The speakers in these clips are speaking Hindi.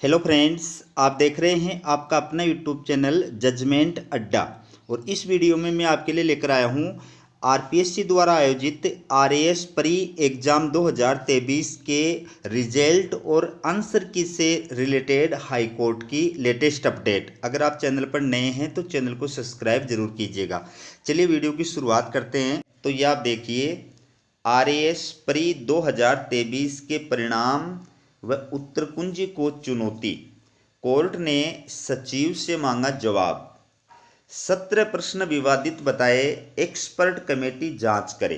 हेलो फ्रेंड्स, आप देख रहे हैं आपका अपना यूट्यूब चैनल जजमेंट अड्डा। और इस वीडियो में मैं आपके लिए लेकर आया हूं आरपीएससी द्वारा आयोजित आरएएस प्री एग्ज़ाम 2023 के रिजल्ट और आंसर की से रिलेटेड हाई कोर्ट की लेटेस्ट अपडेट। अगर आप चैनल पर नए हैं तो चैनल को सब्सक्राइब जरूर कीजिएगा। चलिए वीडियो की शुरुआत करते हैं। तो ये आप देखिए, आरएएस प्री 2023 के परिणाम व उत्तर कुंजी को चुनौती। कोर्ट ने सचिव से मांगा जवाब। 17 प्रश्न विवादित बताए, एक्सपर्ट कमेटी जांच करे।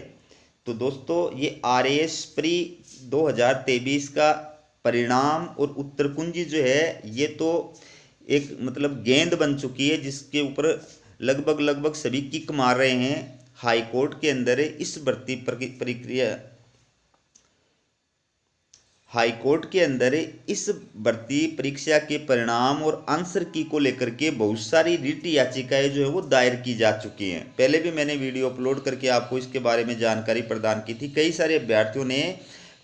तो दोस्तों, ये आरएएस प्री 2023 का परिणाम और उत्तर कुंजी जो है ये तो एक गेंद बन चुकी है, जिसके ऊपर लगभग सभी किक मार रहे हैं। हाई कोर्ट के अंदर इस भर्ती प्रक्रिया हाई कोर्ट के अंदर इस भर्ती परीक्षा के परिणाम और आंसर की को लेकर के बहुत सारी रिट याचिकाएं जो है वो दायर की जा चुकी हैं। पहले भी मैंने वीडियो अपलोड करके आपको इसके बारे में जानकारी प्रदान की थी। कई सारे अभ्यर्थियों ने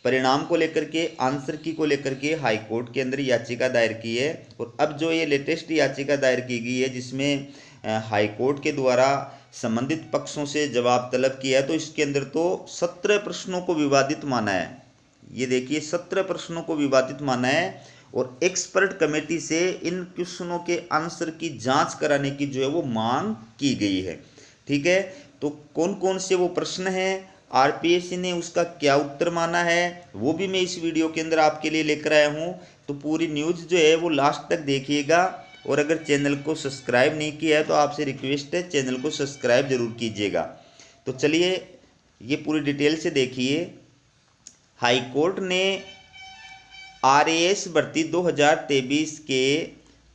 परिणाम को लेकर के, आंसर की को लेकर के हाई कोर्ट के अंदर याचिका दायर की है। और अब जो ये लेटेस्ट याचिका दायर की गई है, जिसमें हाई कोर्ट के द्वारा संबंधित पक्षों से जवाब तलब किया है, तो इसके अंदर तो 17 प्रश्नों को विवादित माना है। ये देखिए, 17 प्रश्नों को विवादित माना है और एक्सपर्ट कमेटी से इन क्वेश्चनों के आंसर की जांच कराने की जो है वो मांग की गई है। ठीक है, तो कौन कौन से वो प्रश्न हैं, आरपीएससी ने उसका क्या उत्तर माना है, वो भी मैं इस वीडियो के अंदर आपके लिए लेकर आया हूँ। तो पूरी न्यूज़ जो है वो लास्ट तक देखिएगा। और अगर चैनल को सब्सक्राइब नहीं किया है तो आपसे रिक्वेस्ट है, चैनल को सब्सक्राइब जरूर कीजिएगा। तो चलिए ये पूरी डिटेल से देखिए। हाई कोर्ट ने आरएएस भर्ती 2023 के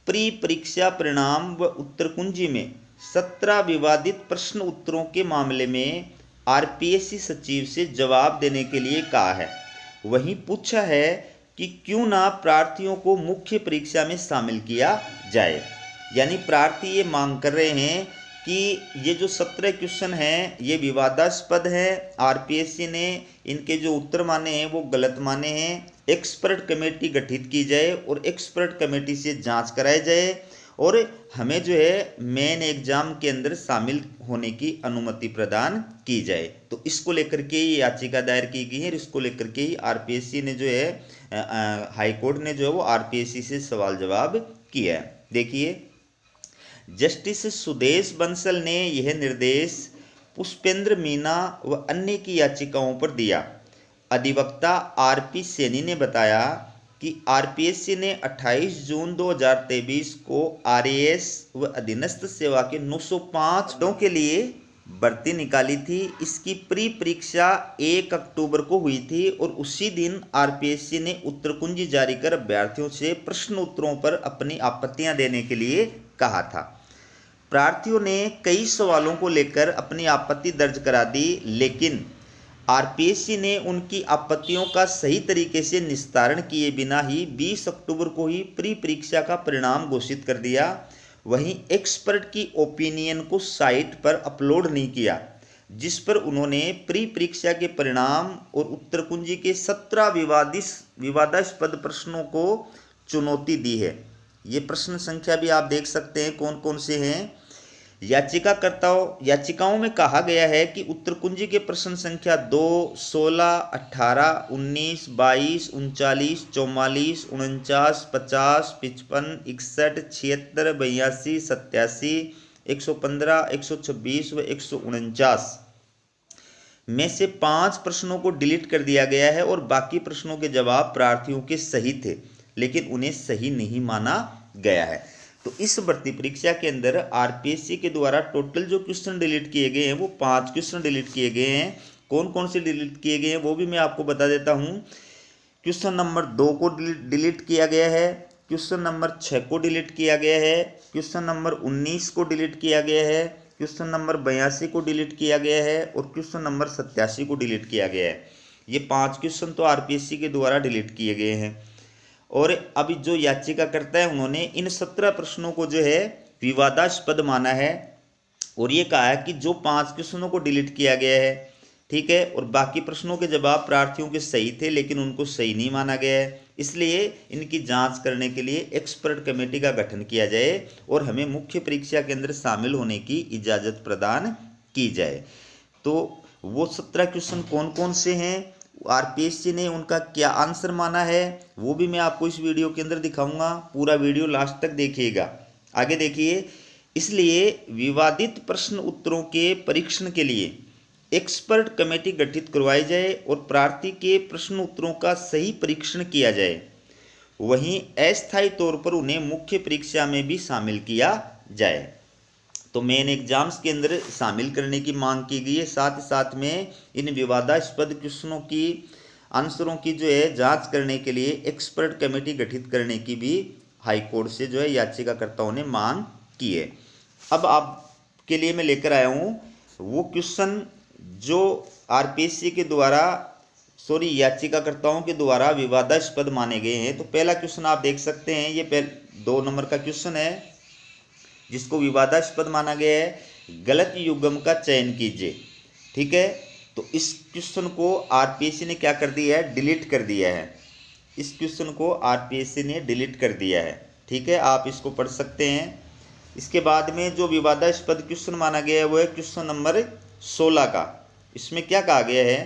प्री परीक्षा परिणाम व उत्तर कुंजी में 17 विवादित प्रश्न उत्तरों के मामले में आरपीएससी सचिव से जवाब देने के लिए कहा है। वहीं पूछा है कि क्यों ना प्रार्थियों को मुख्य परीक्षा में शामिल किया जाए। यानी प्रार्थी ये मांग कर रहे हैं कि ये जो 17 क्वेश्चन हैं ये विवादास्पद हैं। आरपीएससी ने इनके जो उत्तर माने हैं वो गलत माने हैं। एक्सपर्ट कमेटी गठित की जाए और एक्सपर्ट कमेटी से जांच कराई जाए और हमें जो है मेन एग्जाम के अंदर शामिल होने की अनुमति प्रदान की जाए। तो इसको लेकर के ये याचिका दायर की गई है और इसको लेकर के ही आरपीएससी ने जो है, हाई कोर्ट ने जो है वो आरपीएससी से सवाल जवाब किया है। देखिए, जस्टिस सुदेश बंसल ने यह निर्देश पुष्पेंद्र मीना व अन्य की याचिकाओं पर दिया। अधिवक्ता आरपी सैनी ने बताया कि आरपीएससी ने 28 जून 2023 को आरएएस व अधीनस्थ सेवा के 905 पदों के लिए भर्ती निकाली थी। इसकी प्री परीक्षा 1 अक्टूबर को हुई थी और उसी दिन आरपीएससी ने उत्तर कुंजी जारी कर अभ्यर्थियों से प्रश्न उत्तरों पर अपनी आपत्तियां देने के लिए कहा था। प्रार्थियों ने कई सवालों को लेकर अपनी आपत्ति दर्ज करा दी, लेकिन आरपीएससी ने उनकी आपत्तियों का सही तरीके से निस्तारण किए बिना ही 20 अक्टूबर को ही प्री परीक्षा का परिणाम घोषित कर दिया। वहीं एक्सपर्ट की ओपिनियन को साइट पर अपलोड नहीं किया, जिस पर उन्होंने प्री परीक्षा के परिणाम और उत्तर कुंजी के 17 विवादास्पद प्रश्नों को चुनौती दी है। ये प्रश्न संख्या भी आप देख सकते हैं कौन कौन से हैं। याचिकाओं में कहा गया है कि उत्तर कुंजी के प्रश्न संख्या 2, 16, 18, 19, 22, 39, 44, 49, 50, 55, 61, 76, 82, 87, 115, 126 व 149 में से 5 प्रश्नों को डिलीट कर दिया गया है और बाकी प्रश्नों के जवाब प्रार्थियों के सही थे, लेकिन उन्हें सही नहीं माना गया है। तो इस भर्ती परीक्षा के अंदर आरपीएससी के द्वारा टोटल जो क्वेश्चन डिलीट किए गए हैं वो 5 क्वेश्चन डिलीट किए गए हैं। कौन कौन से डिलीट किए गए हैं वो भी मैं आपको बता देता हूं। क्वेश्चन नंबर 2 को डिलीट किया गया है, क्वेश्चन नंबर 6 को डिलीट किया गया है, क्वेश्चन नंबर 19 को डिलीट किया गया है, क्वेश्चन नंबर 82 को डिलीट किया गया है और क्वेश्चन नंबर 87 को डिलीट किया गया है। ये 5 क्वेश्चन तो आरपीएससी के द्वारा डिलीट किए गए हैं। और अभी जो याचिका करता है उन्होंने इन 17 प्रश्नों को जो है विवादास्पद माना है और ये कहा है कि जो 5 क्वेश्चनों को डिलीट किया गया है, ठीक है, और बाकी प्रश्नों के जवाब प्रार्थियों के सही थे लेकिन उनको सही नहीं माना गया है। इसलिए इनकी जांच करने के लिए एक्सपर्ट कमेटी का गठन किया जाए और हमें मुख्य परीक्षा के अंदर शामिल होने की इजाज़त प्रदान की जाए। तो वो 17 क्वेश्चन कौन कौन से हैं, आरपीएससी ने उनका क्या आंसर माना है, वो भी मैं आपको इस वीडियो के अंदर दिखाऊंगा। पूरा वीडियो लास्ट तक देखिएगा। आगे देखिए, इसलिए विवादित प्रश्न उत्तरों के परीक्षण के लिए एक्सपर्ट कमेटी गठित करवाई जाए और प्रार्थी के प्रश्न उत्तरों का सही परीक्षण किया जाए। वहीं अस्थायी तौर पर उन्हें मुख्य परीक्षा में भी शामिल किया जाए। तो मेन एग्जाम्स के अंदर शामिल करने की मांग की गई है। साथ ही साथ में इन विवादास्पद क्वेश्चनों की आंसरों की जो है जांच करने के लिए एक्सपर्ट कमेटी गठित करने की भी हाई कोर्ट से जो है याचिकाकर्ताओं ने मांग की है। अब आपके लिए मैं लेकर आया हूँ वो क्वेश्चन जो आरपीएससी के द्वारा याचिकाकर्ताओं के द्वारा विवादास्पद माने गए हैं। तो पहला क्वेश्चन आप देख सकते हैं, ये 2 नंबर का क्वेश्चन है जिसको विवादास्पद माना गया है। गलत युग्म का चयन कीजिए। ठीक है, तो इस क्वेश्चन को आरपीएससी ने क्या कर दिया है, डिलीट कर दिया है। इस क्वेश्चन को आरपीएससी ने डिलीट कर दिया है। ठीक है, आप इसको पढ़ सकते हैं। इसके बाद में जो विवादास्पद क्वेश्चन माना गया है वो है क्वेश्चन नंबर 16 का। इसमें क्या कहा गया है,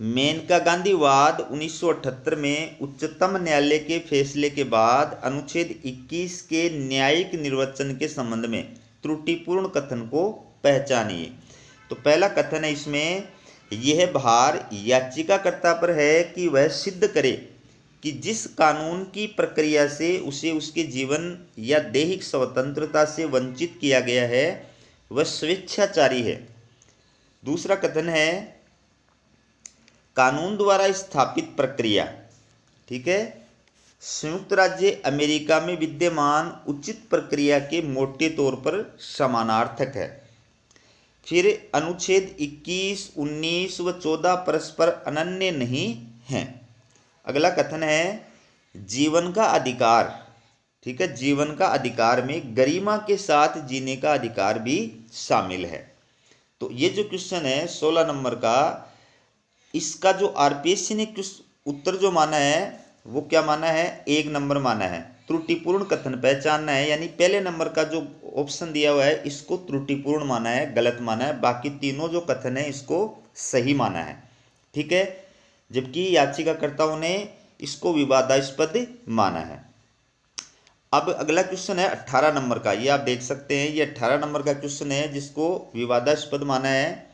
मेनका गांधीवाद 1978 में उच्चतम न्यायालय के फैसले के बाद अनुच्छेद 21 के न्यायिक निर्वचन के संबंध में त्रुटिपूर्ण कथन को पहचानिए। तो पहला कथन है इसमें, यह भार याचिकाकर्ता पर है कि वह सिद्ध करे कि जिस कानून की प्रक्रिया से उसे उसके जीवन या दैहिक स्वतंत्रता से वंचित किया गया है वह स्वेच्छाचारी है। दूसरा कथन है, कानून द्वारा स्थापित प्रक्रिया, ठीक है, संयुक्त राज्य अमेरिका में विद्यमान उचित प्रक्रिया के मोटे तौर पर समानार्थक है। फिर अनुच्छेद 21, 19 व 14 परस्पर अनन्य नहीं हैं। अगला कथन है, जीवन का अधिकार, ठीक है, जीवन का अधिकार में गरिमा के साथ जीने का अधिकार भी शामिल है। तो ये जो क्वेश्चन है 16 नंबर का, इसका जो आरपीएससी ने उत्तर जो माना है वो क्या माना है, 1 नंबर माना है, त्रुटिपूर्ण कथन पहचानना है। यानी पहले नंबर का जो ऑप्शन दिया हुआ है इसको त्रुटिपूर्ण माना है, गलत माना है। बाकी तीनों जो कथन है इसको सही माना है। ठीक है, जबकि याचिकाकर्ताओं ने इसको विवादास्पद माना है। अब अगला क्वेश्चन है 18 नंबर का, ये आप देख सकते हैं, ये 18 नंबर का क्वेश्चन है जिसको विवादास्पद माना है।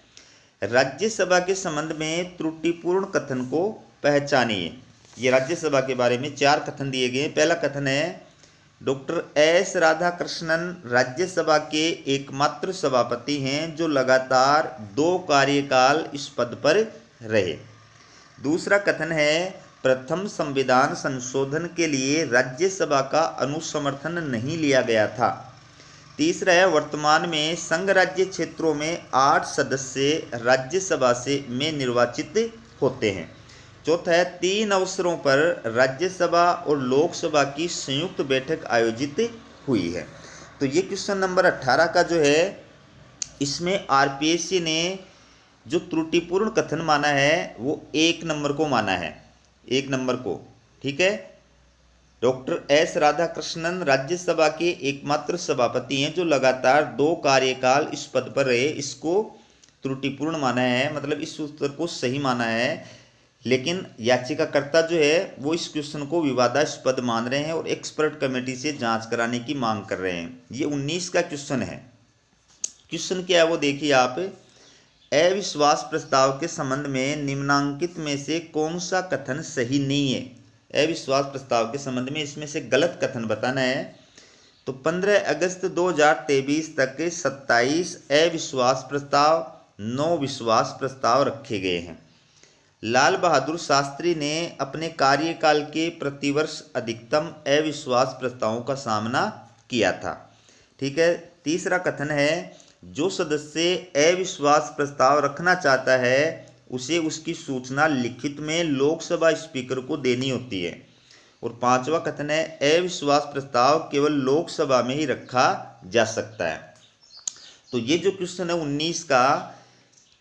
राज्यसभा के संबंध में त्रुटिपूर्ण कथन को पहचानिए। ये राज्यसभा के बारे में 4 कथन दिए गए। पहला कथन है, डॉक्टर एस राधाकृष्णन राज्यसभा के एकमात्र सभापति हैं जो लगातार 2 कार्यकाल इस पद पर रहे। दूसरा कथन है, प्रथम संविधान संशोधन के लिए राज्यसभा का अनुसमर्थन नहीं लिया गया था। तीसरा है, वर्तमान में संघ राज्य क्षेत्रों में 8 सदस्य राज्यसभा में निर्वाचित होते हैं। चौथा है, 3 अवसरों पर राज्यसभा और लोकसभा की संयुक्त बैठक आयोजित हुई है। तो ये क्वेश्चन नंबर 18 का जो है, इसमें आरपीएससी ने जो त्रुटिपूर्ण कथन माना है वो 1 नंबर को माना है, 1 नंबर को। ठीक है, डॉक्टर एस राधाकृष्णन राज्यसभा के एकमात्र सभापति हैं जो लगातार 2 कार्यकाल इस पद पर रहे, इसको त्रुटिपूर्ण माना है, मतलब इस उत्तर को सही माना है। लेकिन याचिकाकर्ता जो है वो इस क्वेश्चन को विवादास्पद मान रहे हैं और एक्सपर्ट कमेटी से जांच कराने की मांग कर रहे हैं। ये 19 का क्वेश्चन है। क्वेश्चन क्या है वो देखिए आप, अविश्वास प्रस्ताव के संबंध में निम्नांकित में से कौन सा कथन सही नहीं है। अविश्वास प्रस्ताव के संबंध में इसमें से गलत कथन बताना है। तो 15 अगस्त 2023 तक 27 अविश्वास प्रस्ताव, 9 विश्वास प्रस्ताव रखे गए हैं। लाल बहादुर शास्त्री ने अपने कार्यकाल के प्रतिवर्ष अधिकतम अविश्वास प्रस्तावों का सामना किया था। ठीक है, तीसरा कथन है, जो सदस्य अविश्वास प्रस्ताव रखना चाहता है उसे उसकी सूचना लिखित में लोकसभा स्पीकर को देनी होती है। और 5वां कथन है, अविश्वास प्रस्ताव केवल लोकसभा में ही रखा जा सकता है। तो ये जो क्वेश्चन है 19 का,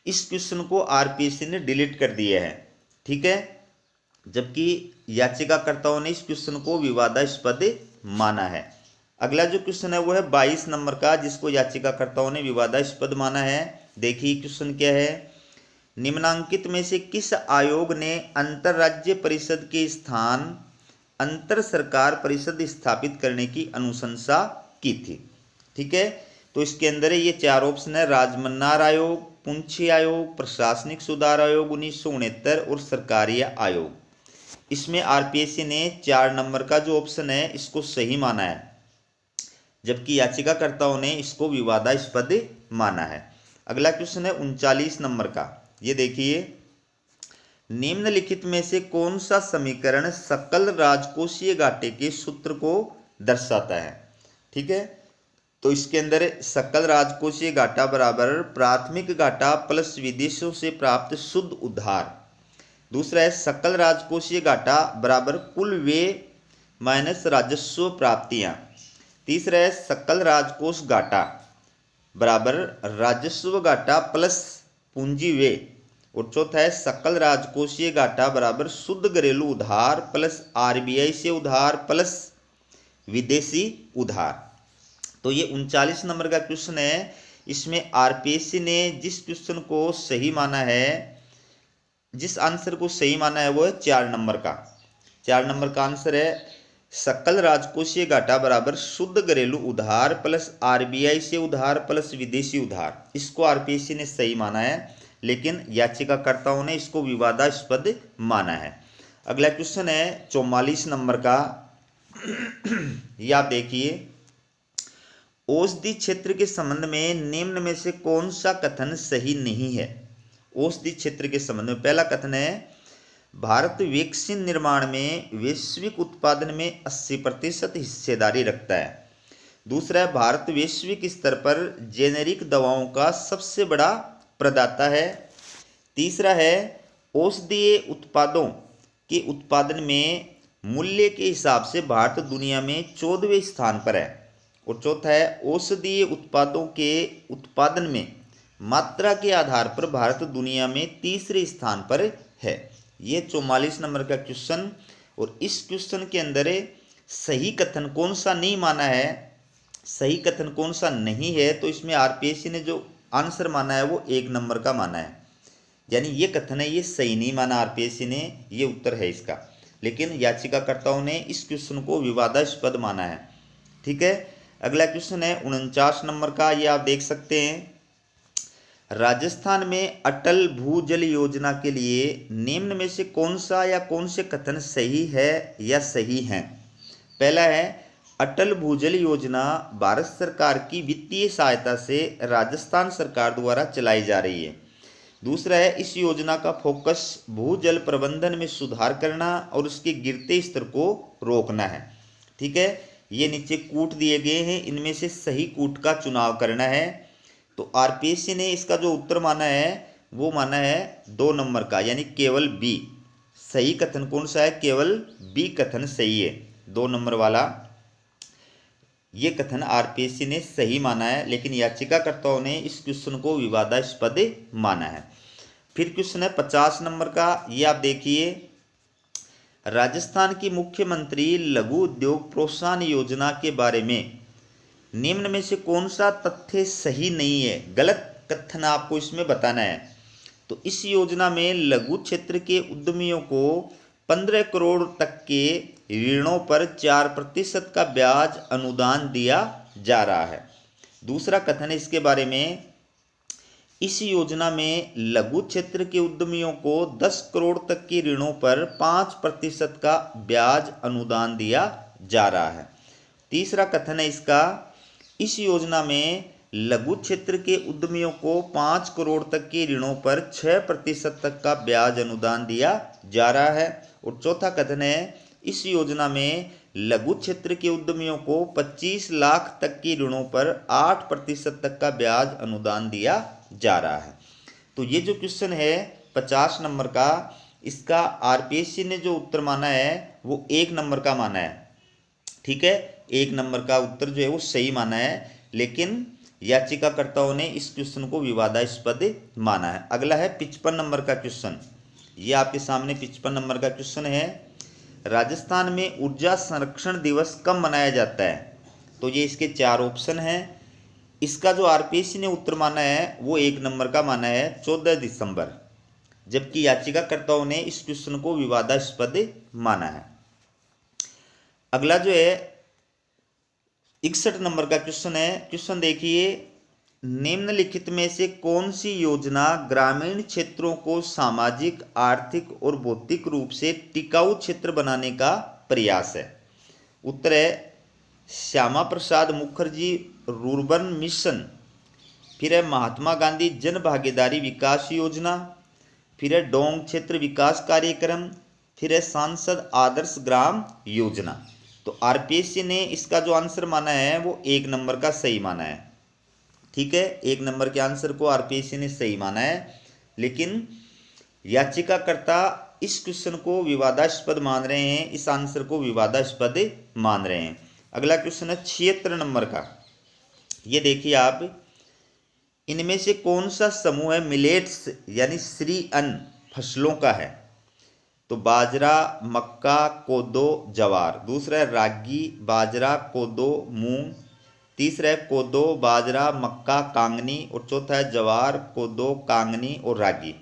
इस क्वेश्चन को आरपीएससी ने डिलीट कर दिया है। ठीक है, जबकि याचिकाकर्ताओं ने इस क्वेश्चन को विवादास्पद माना है। अगला जो क्वेश्चन है वो है 22 नंबर का, जिसको याचिकाकर्ताओं ने विवादास्पद माना है। देखिए क्वेश्चन क्या है। निम्नांकित में से किस आयोग ने अंतरराज्य परिषद के स्थान अंतर सरकार परिषद स्थापित करने की अनुशंसा की थी? ठीक है, तो इसके अंदर ये चार ऑप्शन है। राजमन्नार आयोग, पुंछी आयोग, प्रशासनिक सुधार आयोग 1969 और सरकारी आयोग। इसमें आरपीएससी ने 4 नंबर का जो ऑप्शन है इसको सही माना है, जबकि याचिकाकर्ताओं ने इसको विवादास्पद माना है। अगला क्वेश्चन है 39 नंबर का। ये देखिए, निम्नलिखित में से कौन सा समीकरण सकल राजकोषीय घाटे के सूत्र को दर्शाता है? ठीक है, तो इसके अंदर सकल राजकोषीय घाटा बराबर प्राथमिक घाटा प्लस विदेशों से प्राप्त शुद्ध उधार। दूसरा है सकल राजकोषीय घाटा बराबर कुल व्यय माइनस राजस्व प्राप्तियां। तीसरा है सकल राजकोष घाटा बराबर राजस्व घाटा प्लस पूंजी व्यय। और चौथा है सकल राजकोषीय घाटा बराबर शुद्ध घरेलू उधार प्लस आरबीआई से उधार प्लस विदेशी उधार। तो ये 39 नंबर का क्वेश्चन है। इसमें आरपीएससी ने जिस क्वेश्चन को सही माना है, जिस आंसर को सही माना है वो है 4 नंबर का। 4 नंबर का आंसर है सकल राजकोषीय घाटा बराबर शुद्ध घरेलू उधार प्लस आरबीआई से उधार प्लस विदेशी उधार। इसको आरपीएससी ने सही माना है, लेकिन याचिकाकर्ताओं ने इसको विवादास्पद माना है। अगला क्वेश्चन है 44 नंबर का। यह आप देखिए, औषधि क्षेत्र के संबंध में निम्न में से कौन सा कथन सही नहीं है? औषधि क्षेत्र के संबंध में पहला कथन है भारत वैक्सीन निर्माण में वैश्विक उत्पादन में 80% हिस्सेदारी रखता है। दूसरा है भारत वैश्विक स्तर पर जेनेरिक दवाओं का सबसे बड़ा प्रदाता है। तीसरा है औषधीय उत्पादों के उत्पादन में मूल्य के हिसाब से भारत दुनिया में 14वें स्थान पर है। और चौथा है औषधीय उत्पादों के उत्पादन में मात्रा के आधार पर भारत दुनिया में 3रे स्थान पर है। ये 44 नंबर का क्वेश्चन। और इस क्वेश्चन के अंदर सही कथन कौन सा नहीं माना है, सही कथन कौन सा नहीं है, तो इसमें आरपीएससी ने जो आंसर माना है वो 1 नंबर का माना है। यानी ये कथन है, ये सही नहीं माना आरपीएससी ने, ये उत्तर है इसका। लेकिन याचिकाकर्ताओं ने इस क्वेश्चन को विवादास्पद माना है। ठीक है, अगला क्वेश्चन है 49 नंबर का। ये आप देख सकते हैं, राजस्थान में अटल भूजल योजना के लिए निम्न में से कौन सा या कौन से कथन सही है या सही हैं? पहला है अटल भूजल योजना भारत सरकार की वित्तीय सहायता से राजस्थान सरकार द्वारा चलाई जा रही है। दूसरा है इस योजना का फोकस भूजल प्रबंधन में सुधार करना और उसके गिरते स्तर को रोकना है। ठीक है, ये नीचे कूट दिए गए हैं, इनमें से सही कूट का चुनाव करना है। तो आरपीएससी ने इसका जो उत्तर माना है वो माना है 2 नंबर का, यानी केवल बी। सही कथन कौन सा है? केवल बी कथन सही है, 2 नंबर वाला। ये कथन आरपीएससी ने सही माना है, लेकिन याचिकाकर्ताओं ने इस क्वेश्चन को विवादास्पद माना है। फिर क्वेश्चन है 50 नंबर का। ये आप देखिए, राजस्थान की मुख्यमंत्री लघु उद्योग प्रोत्साहन योजना के बारे में निम्न में से कौन सा तथ्य सही नहीं है? गलत कथन आपको इसमें बताना है। तो इस योजना में लघु क्षेत्र के उद्यमियों को 15 करोड़ तक के ऋणों पर 4% का ब्याज अनुदान दिया जा रहा है। दूसरा कथन है इसके बारे में, इस योजना में लघु क्षेत्र के उद्यमियों को 10 करोड़ तक के ऋणों पर 5% का ब्याज अनुदान दिया जा रहा है। तीसरा कथन है इसका, इस योजना में लघु क्षेत्र के उद्यमियों को 5 करोड़ तक के ऋणों पर 6% तक का ब्याज अनुदान दिया जा रहा है। और चौथा कथन है, इस योजना में लघु क्षेत्र के उद्यमियों को 25 लाख तक के ऋणों पर 8% तक का ब्याज अनुदान दिया जा रहा है। तो ये जो क्वेश्चन है 50 नंबर का, इसका आरपीएससी ने जो उत्तर माना है वो 1 नंबर का माना है। ठीक है, 1 नंबर का उत्तर जो है वो सही माना है, लेकिन याचिकाकर्ताओं ने इस क्वेश्चन को विवादास्पद माना है। अगला है 55 नंबर का क्वेश्चन। ये आपके सामने 55 नंबर का क्वेश्चन है। राजस्थान में ऊर्जा संरक्षण दिवस कब मनाया जाता है? तो ये इसके 4 ऑप्शन हैं। इसका जो आरपीएससी ने उत्तर माना है वो 1 नंबर का माना है 14 दिसंबर, जबकि याचिकाकर्ताओं ने इस क्वेश्चन को विवादास्पद माना है। अगला जो है 61 नंबर का क्वेश्चन है। क्वेश्चन देखिए, निम्नलिखित में से कौन सी योजना ग्रामीण क्षेत्रों को सामाजिक, आर्थिक और भौतिक रूप से टिकाऊ क्षेत्र बनाने का प्रयास है? उत्तर है श्यामा प्रसाद मुखर्जी रूर्बन मिशन, फिर है महात्मा गांधी जन भागीदारी विकास योजना, फिर है डोंग क्षेत्र विकास कार्यक्रम, फिर है सांसद आदर्श ग्राम योजना। तो आरपीएससी ने इसका जो आंसर माना है वो 1 नंबर का सही माना है। ठीक है, 1 नंबर के आंसर को आरपीएससी ने सही माना है, लेकिन याचिकाकर्ता इस क्वेश्चन को विवादास्पद मान रहे हैं, इस आंसर को विवादास्पद मान रहे हैं। अगला क्वेश्चन है 76 नंबर का। ये देखिए आप, इनमें से कौन सा समूह है मिलेट्स यानी श्री अन्न फसलों का है? तो बाजरा, मक्का, कोदो, जवार। दूसरा है रागी, बाजरा, कोदो, मूंग। तीसरा है कोदो, बाजरा, मक्का, कांगनी। और चौथा है जवार, कोदो, कांगनी और रागी।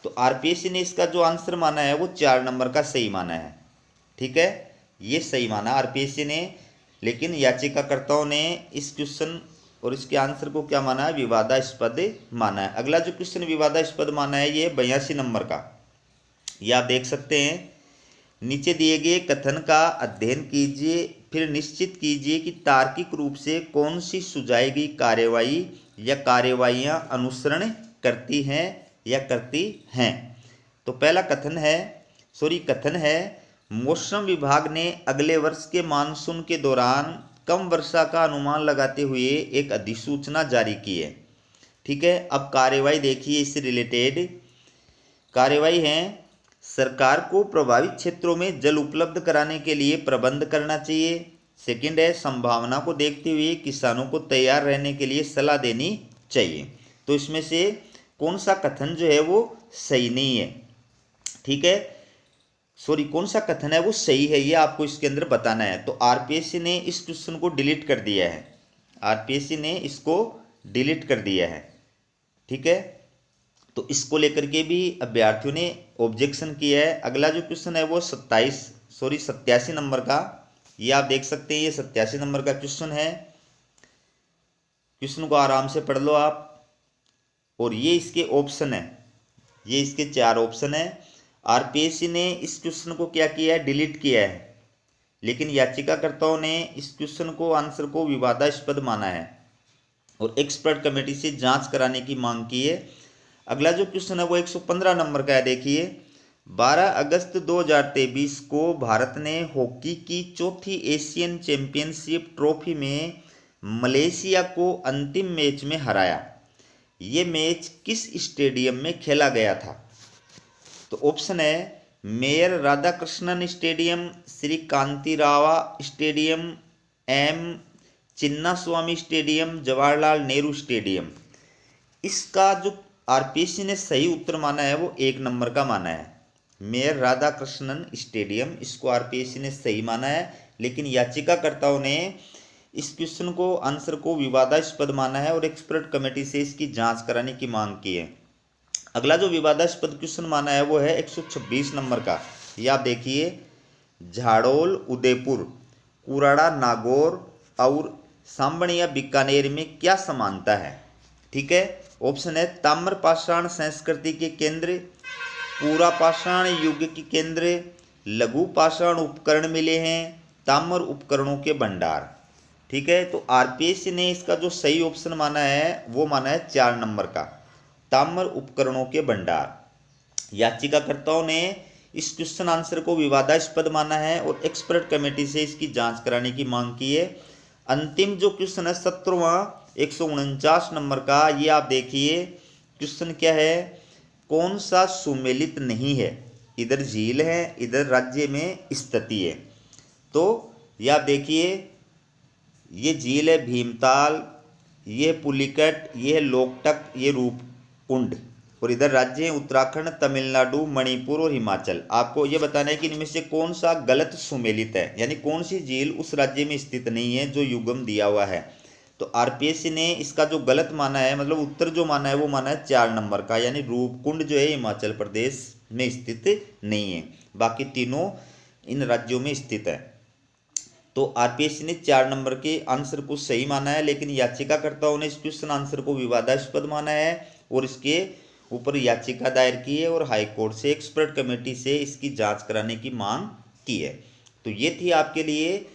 तो आरपीएससी ने इसका जो आंसर माना है वो 4 नंबर का सही माना है। ठीक है, ये सही माना आरपीएससी ने, लेकिन याचिकाकर्ताओं ने इस क्वेश्चन और इसके आंसर को क्या माना है? विवादास्पद माना है। अगला जो क्वेश्चन विवादास्पद माना है ये 82 नंबर का। ये आप देख सकते हैं, नीचे दिए गए कथन का अध्ययन कीजिए, फिर निश्चित कीजिए कि तार्किक रूप से कौन सी सुझाई गई कार्यवाही या कार्यवाहियां अनुसरण करती हैं या करती हैं। तो पहला कथन है मौसम विभाग ने अगले वर्ष के मानसून के दौरान कम वर्षा का अनुमान लगाते हुए एक अधिसूचना जारी की है। ठीक है, अब कार्यवाही देखिए, इससे रिलेटेड कार्यवाही है सरकार को प्रभावित क्षेत्रों में जल उपलब्ध कराने के लिए प्रबंध करना चाहिए। सेकंड है संभावना को देखते हुए किसानों को तैयार रहने के लिए सलाह देनी चाहिए। तो इसमें से कौन सा कथन जो है वो सही नहीं है? ठीक है, कौन सा कथन है वो सही है, ये आपको इसके अंदर बताना है। तो आरपीएससी ने इस क्वेश्चन को डिलीट कर दिया है, आरपीएससी ने इसको डिलीट कर दिया है। ठीक है, तो इसको लेकर के भी अभ्यर्थियों ने ऑब्जेक्शन किया है। अगला जो क्वेश्चन है वो 87 नंबर का। ये आप देख सकते हैं, ये 87 नंबर का क्वेश्चन है। क्वेश्चन को आराम से पढ़ लो आप। और ये इसके ऑप्शन है, ये इसके 4 ऑप्शन है। आरपीएससी ने इस क्वेश्चन को क्या किया है? डिलीट किया है, लेकिन याचिकाकर्ताओं ने इस क्वेश्चन को आंसर को विवादास्पद माना है और एक्सपर्ट कमेटी से जांच कराने की मांग की है। अगला जो क्वेश्चन है वो 115 नंबर का है। देखिए, 12 अगस्त 2023 को भारत ने हॉकी की चौथी एशियन चैंपियनशिप ट्रॉफी में मलेशिया को अंतिम मैच में हराया। ये मैच किस स्टेडियम में खेला गया था? तो ऑप्शन है mayor Radhakrishnan stadium, Shri Kanteerava stadium, M Chinnaswamy stadium, Jawaharlal Nehru stadium. इसका जो आरपीएससी ने सही उत्तर माना है वो 1 नंबर का माना है, मेयर राधाकृष्णन स्टेडियम। इसको आरपीएससी ने सही माना है, लेकिन याचिकाकर्ताओं ने इस क्वेश्चन को आंसर को विवादास्पद माना है और एक्सपर्ट कमेटी से इसकी जांच कराने की मांग की है। अगला जो विवादास्पद क्वेश्चन माना है वो है 126 नंबर का। ये आप देखिए, झाड़ोल, उदयपुर, कुराड़ा, नागौर और सांबणिया बीकानेर में क्या समानता है? ठीक है, ऑप्शन है ताम्र पाषाण संस्कृति के केंद्र, पूरा पाषाण युग के केंद्र, लघु पाषाण उपकरण मिले हैं, ताम्र उपकरणों के भंडार। ठीक है, तो आरपीएससी ने इसका जो सही ऑप्शन माना है वो माना है 4 नंबर का, ताम्र उपकरणों के भंडार। याचिकाकर्ताओं ने इस क्वेश्चन आंसर को विवादास्पद माना है और एक्सपर्ट कमेटी से इसकी जांच कराने की मांग की है। अंतिम जो क्वेश्चन है 17वां 149 नंबर का। ये आप देखिए, क्वेश्चन क्या है? कौन सा सुमेलित नहीं है? इधर झील है, इधर राज्य में स्थिति है। तो ये आप देखिए, ये झील है भीमताल, ये पुलिकट, ये है लोकटक, ये रूपकुंड। और इधर राज्य हैं उत्तराखंड, तमिलनाडु, मणिपुर और हिमाचल। आपको ये बताना है कि इनमें से कौन सा गलत सुमेलित है, यानी कौन सी झील उस राज्य में स्थित नहीं है जो युग्म दिया हुआ है। तो आरपीएससी ने इसका जो गलत माना है, मतलब उत्तर जो माना है वो माना है 4 नंबर का, यानी रूपकुंड जो है हिमाचल प्रदेश में स्थित नहीं है, बाकी तीनों इन राज्यों में स्थित है। तो आरपीएससी ने 4 नंबर के आंसर को सही माना है, लेकिन याचिकाकर्ताओं ने इस क्वेश्चन आंसर को विवादास्पद माना है और इसके ऊपर याचिका दायर की है और हाईकोर्ट से एक्सपर्ट कमेटी से इसकी जांच कराने की मांग की है। तो ये थी आपके लिए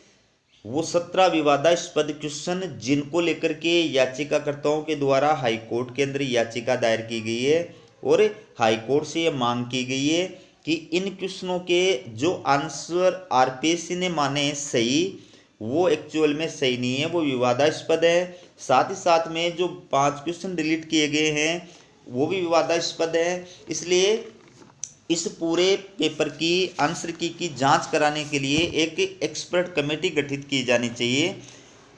वो 17 विवादास्पद क्वेश्चन जिनको लेकर के याचिकाकर्ताओं के द्वारा हाईकोर्ट के अंदर याचिका दायर की गई है और हाईकोर्ट से ये मांग की गई है कि इन क्वेश्चनों के जो आंसर आरपीएससी ने माने सही, वो एक्चुअल में सही नहीं है, वो विवादास्पद है। साथ ही साथ में जो 5 क्वेश्चन डिलीट किए गए हैं वो भी विवादास्पद है। इसलिए इस पूरे पेपर की आंसर की जांच कराने के लिए एक एक्सपर्ट कमेटी गठित की जानी चाहिए।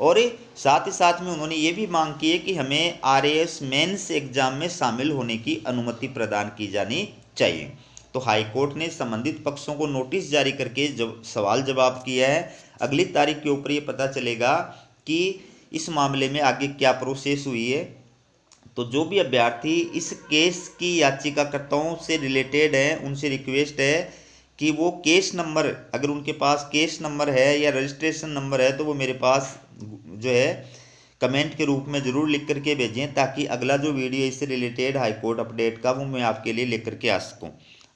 और साथ ही साथ में उन्होंने ये भी मांग की है कि हमें आरएएस मेंस एग्जाम में शामिल होने की अनुमति प्रदान की जानी चाहिए। तो हाईकोर्ट ने संबंधित पक्षों को नोटिस जारी करके जब सवाल जवाब किया है। अगली तारीख के ऊपर ये पता चलेगा कि इस मामले में आगे क्या प्रोसेस हुई है। तो जो भी अभ्यर्थी इस केस की याचिकाकर्ताओं से रिलेटेड है उनसे रिक्वेस्ट है कि वो केस नंबर, अगर उनके पास केस नंबर है या रजिस्ट्रेशन नंबर है तो वो मेरे पास जो है कमेंट के रूप में ज़रूर लिख करके भेजें, ताकि अगला जो वीडियो इससे रिलेटेड हाईकोर्ट अपडेट का वो मैं आपके लिए लेकर के आ सकूँ।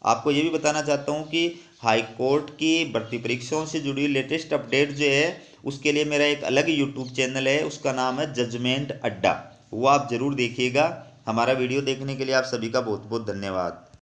आपको ये भी बताना चाहता हूँ कि हाईकोर्ट की भर्ती परीक्षाओं से जुड़ी लेटेस्ट अपडेट जो है उसके लिए मेरा एक अलग यूट्यूब चैनल है, उसका नाम है जजमेंट अड्डा, वो आप ज़रूर देखिएगा। हमारा वीडियो देखने के लिए आप सभी का बहुत बहुत धन्यवाद।